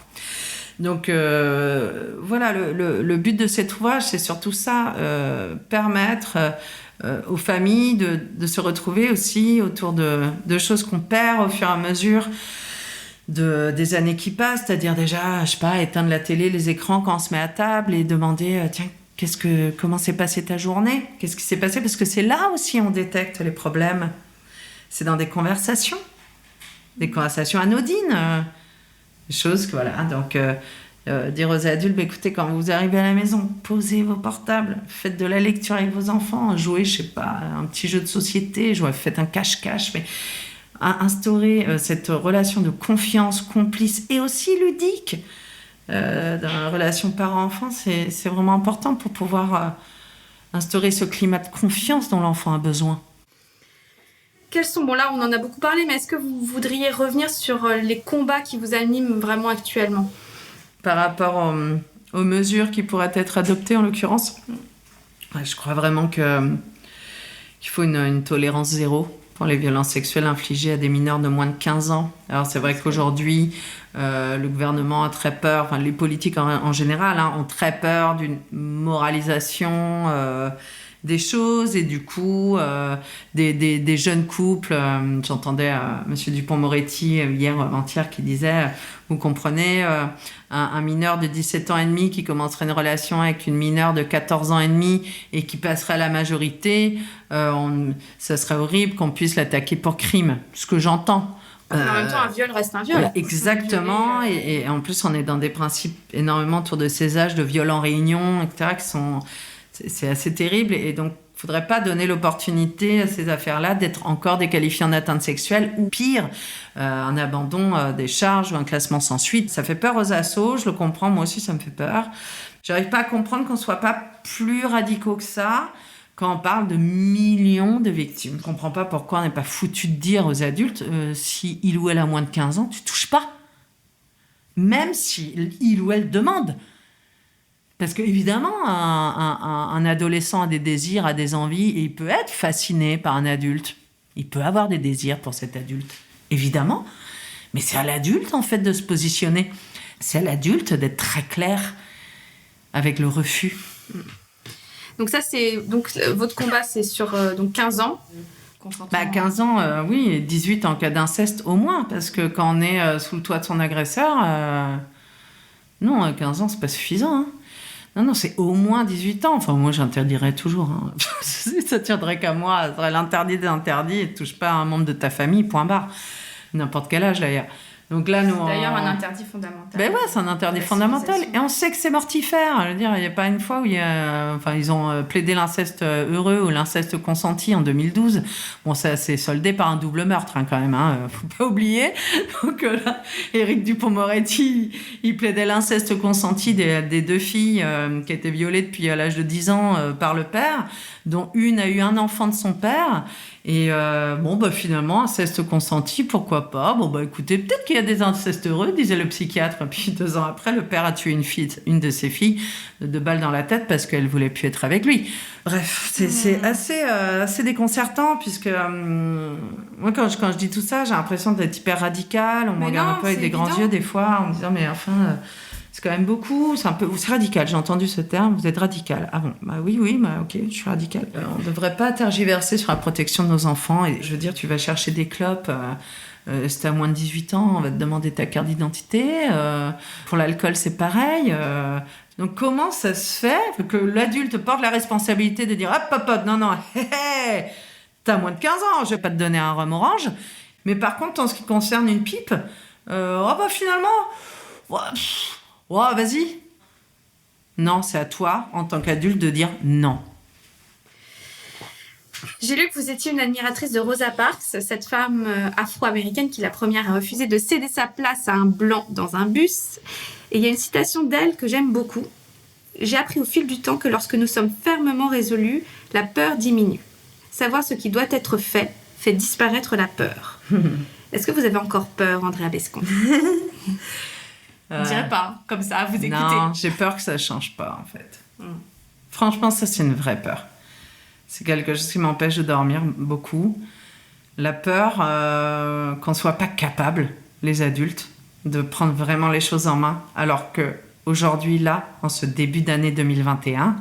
Donc voilà, le but de cet ouvrage, c'est surtout ça, permettre aux familles de se retrouver aussi autour de choses qu'on perd au fur et à mesure des années qui passent, c'est-à-dire déjà, je sais pas, éteindre la télé, les écrans quand on se met à table et demander, tiens, comment s'est passée ta journée ? Qu'est-ce qui s'est passé ? Parce que c'est là aussi on détecte les problèmes. C'est dans des conversations anodines. Des choses que voilà, donc dire aux adultes, écoutez, quand vous arrivez à la maison, posez vos portables, faites de la lecture avec vos enfants, jouez, je sais pas, un petit jeu de société, faites un cache-cache, mais instaurer cette relation de confiance complice et aussi ludique dans la relation parent-enfant, c'est vraiment important pour pouvoir instaurer ce climat de confiance dont l'enfant a besoin. Quels sont, là on en a beaucoup parlé, mais est-ce que vous voudriez revenir sur les combats qui vous animent vraiment actuellement ? Par rapport aux mesures qui pourraient être adoptées en l'occurrence, je crois vraiment qu'il faut une tolérance zéro pour les violences sexuelles infligées à des mineurs de moins de 15 ans. Alors c'est vrai qu'aujourd'hui, le gouvernement a très peur, les politiques en général ont très peur d'une moralisation des choses et du coup des jeunes couples. J'entendais Monsieur Dupond-Moretti hier avant-hier qui disait vous comprenez, un mineur de 17 ans et demi qui commencerait une relation avec une mineure de 14 ans et demi et qui passerait à la majorité, ça serait horrible qu'on puisse l'attaquer pour crime, ce que j'entends. En même temps, un viol reste un viol. Voilà, exactement, et en plus on est dans des principes énormément autour de ces âges de viol en réunion, etc., qui sont... C'est assez terrible, et donc il ne faudrait pas donner l'opportunité à ces affaires-là d'être encore déqualifiées en atteinte sexuelle ou pire, un abandon des charges ou un classement sans suite. Ça fait peur aux assos, je le comprends, moi aussi ça me fait peur. J'arrive pas à comprendre qu'on ne soit pas plus radicaux que ça quand on parle de millions de victimes. Je ne comprends pas pourquoi on n'est pas foutu de dire aux adultes si il ou elle a moins de 15 ans, tu ne touches pas. Même si il ou elle demande. Parce qu'évidemment, un adolescent a des désirs, a des envies, et il peut être fasciné par un adulte. Il peut avoir des désirs pour cet adulte, évidemment. Mais c'est à l'adulte, en fait, de se positionner. C'est à l'adulte d'être très clair avec le refus. Donc ça, votre combat, c'est sur 15 ans. 15 ans, oui, et 18 en cas d'inceste au moins, parce que quand on est sous le toit de son agresseur, non, 15 ans, c'est pas suffisant, hein. Non, c'est au moins 18 ans. Enfin, moi, j'interdirais toujours. Hein. Ça tiendrait qu'à moi. Ça serait l'interdit des interdits et ne touche pas à un membre de ta famille, point barre. N'importe quel âge, d'ailleurs. Donc là, nous... D'ailleurs, un interdit fondamental. Ben ouais, c'est un interdit fondamental. Et on sait que c'est mortifère. Je veux dire, il n'y a pas une fois où ils ont plaidé l'inceste heureux ou l'inceste consenti en 2012. Bon, ça s'est soldé par un double meurtre, quand même. Faut pas oublier. Donc là, Éric Dupond-Moretti, il plaidait l'inceste consenti des deux filles qui étaient violées depuis l'âge de 10 ans par le père, dont une a eu un enfant de son père. Et finalement, inceste consenti, pourquoi pas? Écoutez, peut-être qu'il y a des incestes heureux, disait le psychiatre. Et puis 2 ans après, le père a tué une de ses filles, de 2 balles dans la tête parce qu'elle voulait plus être avec lui. Bref, c'est assez déconcertant puisque moi, quand je dis tout ça, j'ai l'impression d'être hyper radicale. On me regarde un peu avec des grands yeux des fois en me disant mais enfin... c'est quand même beaucoup, c'est radical, j'ai entendu ce terme, vous êtes radical. Ah bon, oui, ok, je suis radical. On ne devrait pas tergiverser sur la protection de nos enfants. Et je veux dire, tu vas chercher des clopes, si t'as moins de 18 ans, on va te demander ta carte d'identité. Pour l'alcool, c'est pareil. Donc comment ça se fait que l'adulte porte la responsabilité de dire « Hop, non, t'as moins de 15 ans, je vais pas te donner un rhum orange. » Mais par contre, en ce qui concerne une pipe, finalement... vas-y. Non, c'est à toi, en tant qu'adulte, de dire non. J'ai lu que vous étiez une admiratrice de Rosa Parks, cette femme afro-américaine qui, la première, a refusé de céder sa place à un blanc dans un bus. Et il y a une citation d'elle que j'aime beaucoup. « J'ai appris au fil du temps que lorsque nous sommes fermement résolus, la peur diminue. Savoir ce qui doit être fait disparaître la peur. » Est-ce que vous avez encore peur, Andrea Bescon? On dirait pas, comme ça, vous écoutez. Non, j'ai peur que ça change pas, en fait. Franchement, ça, c'est une vraie peur. C'est quelque chose qui m'empêche de dormir beaucoup. La peur qu'on soit pas capable, les adultes, de prendre vraiment les choses en main, alors que aujourd'hui, là, en ce début d'année 2021,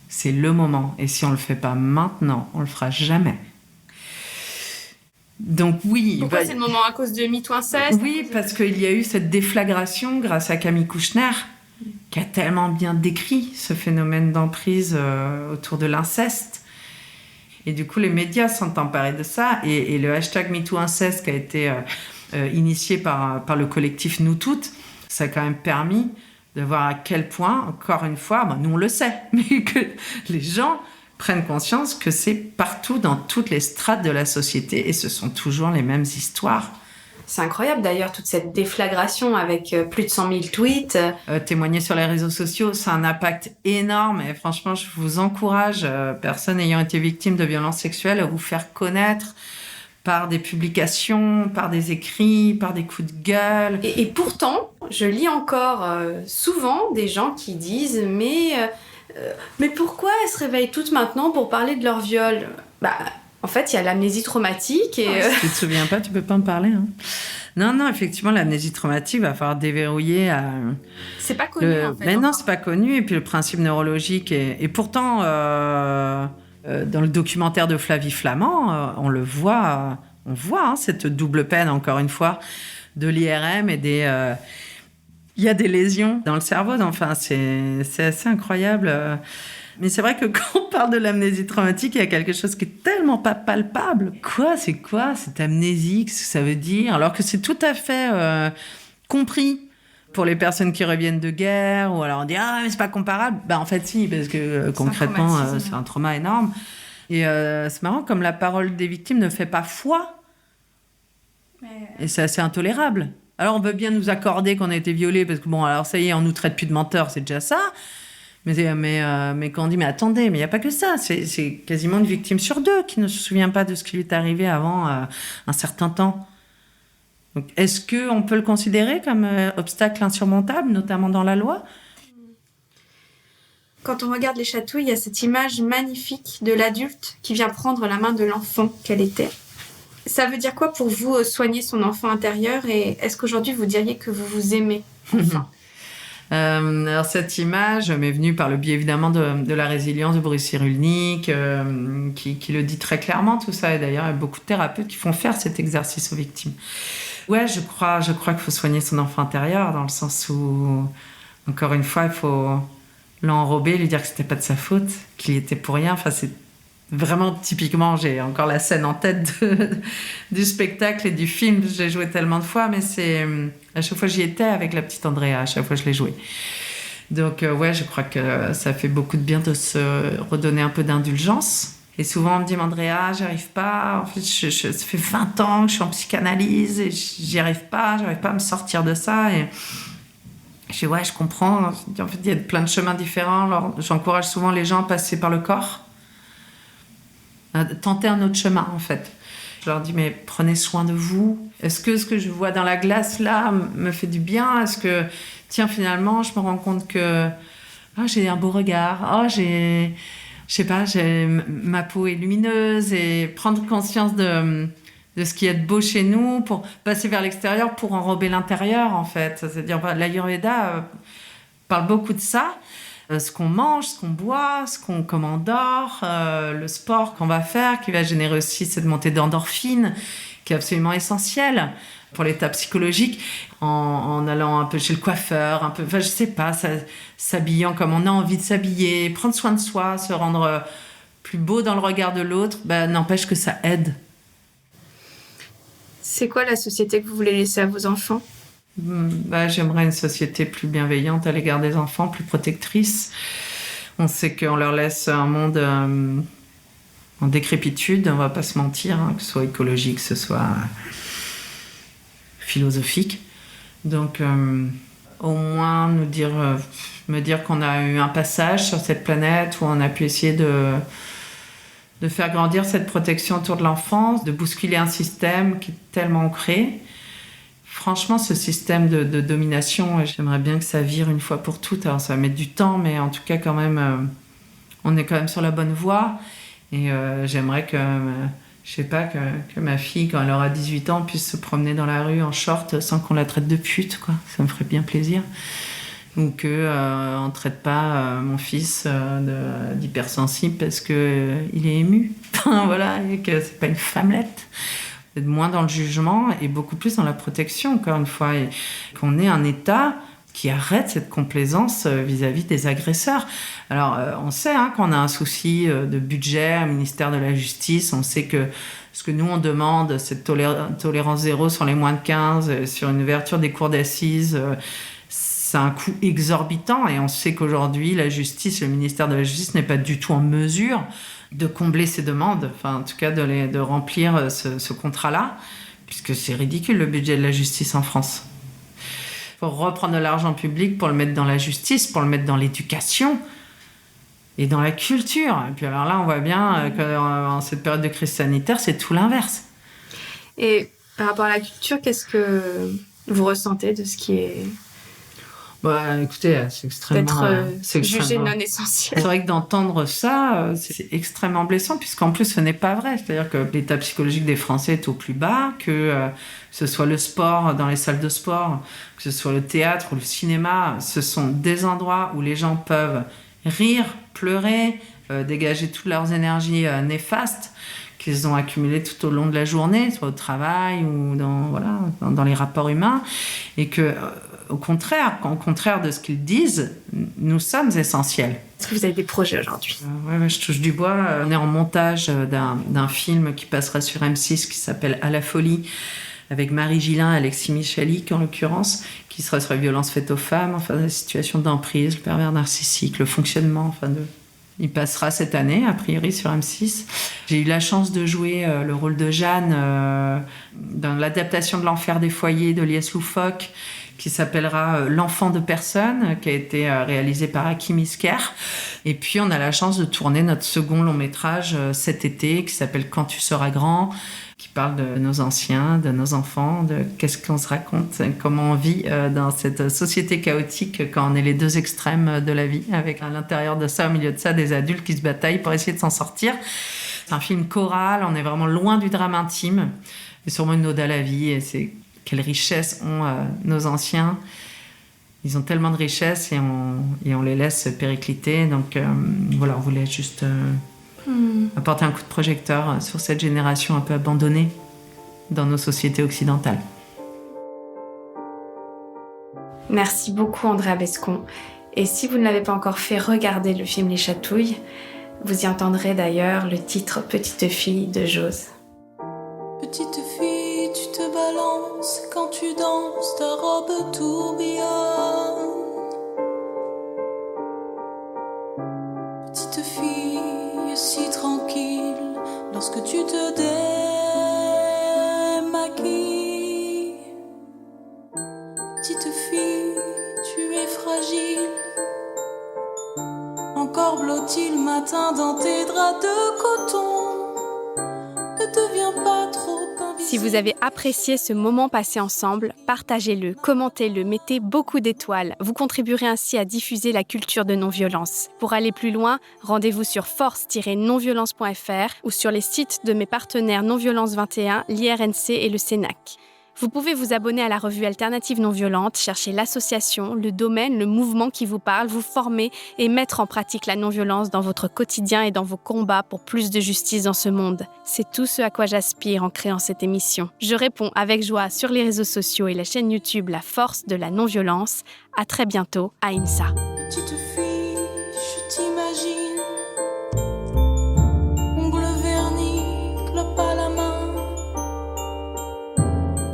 c'est le moment. Et si on le fait pas maintenant, on le fera jamais. Donc oui. Pourquoi c'est le moment? À cause de MeToo inceste? Oui, parce qu'il y a eu cette déflagration grâce à Camille Kouchner, qui a tellement bien décrit ce phénomène d'emprise autour de l'inceste. Et du coup, les médias sont emparés de ça. Et le hashtag MeToo inceste qui a été initié par le collectif Nous Toutes, ça a quand même permis de voir à quel point, encore une fois, nous on le sait, mais que les gens prennent conscience que c'est partout dans toutes les strates de la société et ce sont toujours les mêmes histoires. C'est incroyable d'ailleurs, toute cette déflagration avec plus de 100 000 tweets. Témoigner sur les réseaux sociaux, c'est un impact énorme et franchement, je vous encourage, personne ayant été victime de violences sexuelles, à vous faire connaître par des publications, par des écrits, par des coups de gueule. Et pourtant, je lis encore souvent des gens qui disent « Mais pourquoi elles se réveillent toutes maintenant pour parler de leur viol ?» En fait, il y a l'amnésie traumatique et... Si tu te souviens pas, tu peux pas en parler. Hein. Non, effectivement, l'amnésie traumatique va falloir déverrouiller... C'est pas connu, en fait. Mais non, c'est pas connu. Et puis le principe neurologique... Et pourtant, dans le documentaire de Flavie Flament, on le voit... on voit cette double peine, encore une fois, de l'IRM et des... Il y a des lésions dans le cerveau, enfin, c'est assez incroyable. Mais c'est vrai que quand on parle de l'amnésie traumatique, il y a quelque chose qui est tellement pas palpable. C'est quoi cette amnésie? Qu'est-ce que ça veut dire? Alors que c'est tout à fait compris pour les personnes qui reviennent de guerre, ou alors on dit « Ah, mais c'est pas comparable ». En fait, si, parce que concrètement, c'est un trauma énorme. Et c'est marrant, comme la parole des victimes ne fait pas foi. Et c'est assez intolérable. Alors, on veut bien nous accorder qu'on a été violés, parce que alors ça y est, on nous traite plus de menteurs, c'est déjà ça. Mais quand on dit, mais attendez, mais il n'y a pas que ça. C'est quasiment une victime sur 2 qui ne se souvient pas de ce qui lui est arrivé avant un certain temps. Donc, est-ce qu'on peut le considérer comme obstacle insurmontable, notamment dans la loi? Quand on regarde les chatouilles, il y a cette image magnifique de l'adulte qui vient prendre la main de l'enfant qu'elle était. Ça veut dire quoi pour vous, soigner son enfant intérieur? Et est-ce qu'aujourd'hui, vous diriez que vous vous aimez enfin? Alors cette image m'est venue par le biais évidemment de la résilience de Boris Cyrulnik, qui le dit très clairement tout ça. Et d'ailleurs, il y a beaucoup de thérapeutes qui font faire cet exercice aux victimes. Ouais, je crois qu'il faut soigner son enfant intérieur, dans le sens où, encore une fois, il faut l'enrober, lui dire que c'était pas de sa faute, qu'il y était pour rien. Enfin, c'est vraiment, typiquement, j'ai encore la scène en tête du spectacle et du film. J'ai joué tellement de fois, mais à chaque fois j'y étais avec la petite Andrea, à chaque fois je l'ai joué. Donc ouais, je crois que ça fait beaucoup de bien de se redonner un peu d'indulgence. Et souvent on me dit, Andrea, j'arrive pas. En fait, ça fait 20 ans que je suis en psychanalyse et j'y arrive pas à me sortir de ça. Et je dis, ouais, je comprends. En fait, il y a plein de chemins différents. Alors, j'encourage souvent les gens à passer par le corps. tenter un autre chemin, en fait. Je leur dis, mais prenez soin de vous. Est-ce que ce que je vois dans la glace, là, me fait du bien? Est-ce que, tiens, finalement, je me rends compte que j'ai un beau regard. Je sais pas, ma peau est lumineuse. Et prendre conscience de ce qui est beau chez nous pour passer vers l'extérieur, pour enrober l'intérieur, en fait. C'est-à-dire, l'Ayurveda parle beaucoup de ça. Ce qu'on mange, ce qu'on boit, comment on dort, le sport qu'on va faire, qui va générer aussi cette montée d'endorphine, qui est absolument essentielle pour l'état psychologique, en allant un peu chez le coiffeur, un peu, je sais pas, s'habillant comme on a envie de s'habiller, prendre soin de soi, se rendre plus beau dans le regard de l'autre, n'empêche que ça aide. C'est quoi la société que vous voulez laisser à vos enfants ? J'aimerais une société plus bienveillante à l'égard des enfants, plus protectrice. On sait qu'on leur laisse un monde en décrépitude, on va pas se mentir, que ce soit écologique, que ce soit philosophique. Donc, au moins me dire qu'on a eu un passage sur cette planète où on a pu essayer de faire grandir cette protection autour de l'enfance, de bousculer un système qui est tellement ancré. Franchement, ce système de domination, j'aimerais bien que ça vire une fois pour toutes. Alors, ça va mettre du temps, mais en tout cas, quand même, on est quand même sur la bonne voie. Et j'aimerais que ma fille, quand elle aura 18 ans, puisse se promener dans la rue en short sans qu'on la traite de pute, quoi. Ça me ferait bien plaisir. Ou qu'on ne traite pas mon fils d'hypersensible parce qu'il est ému. Voilà, et que c'est pas une femmelette. D'être moins dans le jugement et beaucoup plus dans la protection, encore une fois, et qu'on ait un État qui arrête cette complaisance vis-à-vis des agresseurs. Alors, on sait qu'on a un souci de budget au ministère de la Justice, on sait que ce que nous, on demande, cette tolérance zéro sur les moins de 15, sur une ouverture des cours d'assises, c'est un coût exorbitant, et on sait qu'aujourd'hui, la justice, le ministère de la Justice n'est pas du tout en mesure de combler ces demandes, enfin en tout cas de remplir ce contrat-là, puisque c'est ridicule le budget de la justice en France. Il faut reprendre de l'argent public pour le mettre dans la justice, pour le mettre dans l'éducation et dans la culture. Et puis alors là, on voit bien qu'en cette période de crise sanitaire, c'est tout l'inverse. Et par rapport à la culture, qu'est-ce que vous ressentez de ce qui est... Écoutez, c'est extrêmement... D'être jugé non essentiel. C'est vrai que d'entendre ça, c'est extrêmement blessant, puisqu'en plus, ce n'est pas vrai. C'est-à-dire que l'état psychologique des Français est au plus bas, que ce soit le sport, dans les salles de sport, que ce soit le théâtre ou le cinéma, ce sont des endroits où les gens peuvent rire, pleurer, dégager toutes leurs énergies néfastes qu'ils ont accumulées tout au long de la journée, soit au travail ou dans les rapports humains, et que... Au contraire de ce qu'ils disent, nous sommes essentiels. Est-ce que vous avez des projets aujourd'hui ? Ouais, je touche du bois. On est en montage d'un film qui passera sur M6 qui s'appelle « À la folie » avec Marie Gillin et Alexis Michalik, en l'occurrence, qui sera sur la violence faite aux femmes, la situation d'emprise, le pervers narcissique, le fonctionnement, Il passera cette année, a priori, sur M6. J'ai eu la chance de jouer le rôle de Jeanne dans l'adaptation de L'Enfer des foyers de Lies Loufoque, qui s'appellera L'enfant de personne, qui a été réalisé par Hakim Isker. Et puis, on a la chance de tourner notre second long-métrage cet été, qui s'appelle Quand tu seras grand, qui parle de nos anciens, de nos enfants, de qu'est-ce qu'on se raconte, comment on vit dans cette société chaotique quand on est les deux extrêmes de la vie, avec à l'intérieur de ça, au milieu de ça, des adultes qui se bataillent pour essayer de s'en sortir. C'est un film choral, on est vraiment loin du drame intime. C'est sûrement une ode à la vie, et c'est quelle richesse ont nos anciens. Ils ont tellement de richesses et on les laisse péricliter. Donc on voulait juste apporter un coup de projecteur sur cette génération un peu abandonnée dans nos sociétés occidentales. Merci beaucoup Andrea Bescon. Et si vous ne l'avez pas encore fait, regardez le film Les Chatouilles. Vous y entendrez d'ailleurs le titre Petite fille de Jose. Petite fille, tu te balances quand tu danses, ta robe tourbillonne. Petite fille, si tranquille, lorsque tu te démaquilles. Petite fille, tu es fragile, encore blottis le matin dans tes draps de coton. ne deviens pas trop invisible. Si vous avez apprécié ce moment passé ensemble, partagez-le, commentez-le, mettez beaucoup d'étoiles. Vous contribuerez ainsi à diffuser la culture de non-violence. Pour aller plus loin, rendez-vous sur force-nonviolence.fr ou sur les sites de mes partenaires Non-Violence 21, l'IRNC et le CENAC. Vous pouvez vous abonner à la revue Alternative Non-Violente, chercher l'association, le domaine, le mouvement qui vous parle, vous former et mettre en pratique la non-violence dans votre quotidien et dans vos combats pour plus de justice dans ce monde. C'est tout ce à quoi j'aspire en créant cette émission. Je réponds avec joie sur les réseaux sociaux et la chaîne YouTube La Force de la Non-Violence. À très bientôt, Aïmsa. Petite fille, je t'imagine, ongles vernis, clope à la main,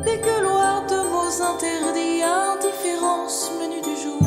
dégueuloir de mots interdits, indifférence, menu du jour,